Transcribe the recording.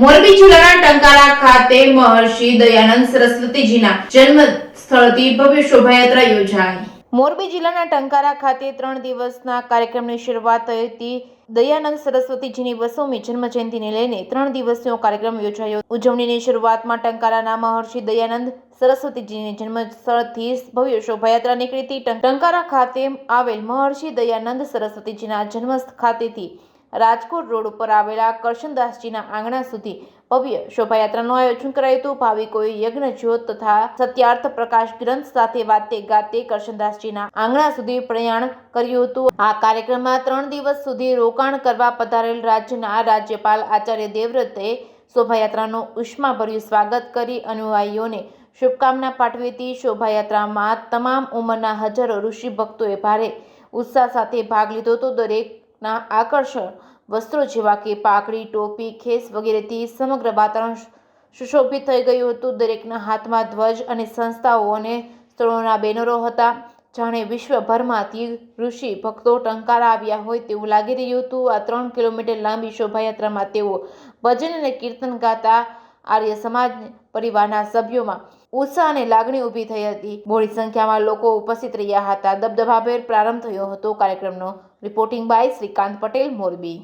મોરબી જિલ્લાના ટંકારા ખાતે મહર્ષિ દયાનંદ સરસ્વતીજીના જન્મ સ્થળથી ભવ્ય શોભાયાત્રા યોજાઈ। મોરબી જિલ્લાના ટંકારા ખાતે 3 દિવસના કાર્યક્રમની શરૂઆત થઈ હતી। દયાનંદ સરસ્વતીજીની 200મી જન્મજયંતિને લઈને 3 દિવસીય કાર્યક્રમ યોજાયો। ઉજવણીની શરૂઆતમાં ટંકારાના મહર્ષિ દયાનંદ સરસ્વતીજીની જન્મસ્થળથી ભવ્ય શોભાયાત્રા નીકળી હતી। ટંકારા ખાતે આવેલ મહર્ષિ દયાનંદ સરસ્વતીજીના જન્મસ્થળ ખાતેથી રાજકોટ રોડ ઉપર આવેલા કરશનદાસજીના આંગણા સુધી ભવ્ય શોભાયાત્રાનું આયોજન કરાયું હતું। ભાવિકોએ યજ્ઞ જ્યોત તથા સત્યાર્થ પ્રકાશ ગ્રંથ સાથે વાતે ગાતે કરશનદાસજીના આંગણા સુધી પ્રયાણ કર્યું હતું। આ કાર્યક્રમમાં 3 દિવસ સુધી રોકાણ કરવા પધારેલ રાજ્યના રાજ્યપાલ આચાર્ય દેવવ્રતે શોભાયાત્રાનું ઉષ્માભર્યું સ્વાગત કરી અનુયાયીઓને શુભકામના પાઠવી હતી। શોભાયાત્રામાં તમામ ઉંમરના હજારો ઋષિ ભક્તોએ ભારે ઉત્સાહ સાથે ભાગ લીધો હતો। દરેકના આકર્ષક વસ્ત્રો જેવા કે પાઘડી, ટોપી, ખેસ વગેરેથી સમગ્ર વાતાવરણ સુશોભિત થઈ ગયું હતું। દરેકના હાથમાં ધ્વજ અને સંસ્થાઓ અને સ્થળોના બેનરો હતા। જાણે વિશ્વભરમાંથી ઋષિ ભક્તો ટંકારા આવ્યા હોય તેવું લાગી રહ્યું હતું। આ 3 કિલોમીટર લાંબી શોભાયાત્રામાં તેઓ ભજન અને કીર્તન ગાતા આર્ય સમાજ પરિવારના સભ્યોમાં ઉત્સાહ અને લાગણી ઊભી થઈ હતી। મોટી સંખ્યામાં લોકો ઉપસ્થિત રહ્યા હતા। દબદબાભેર પ્રારંભ થયો હતો કાર્યક્રમનો। Reporting by Shrikant Patel, Morbi.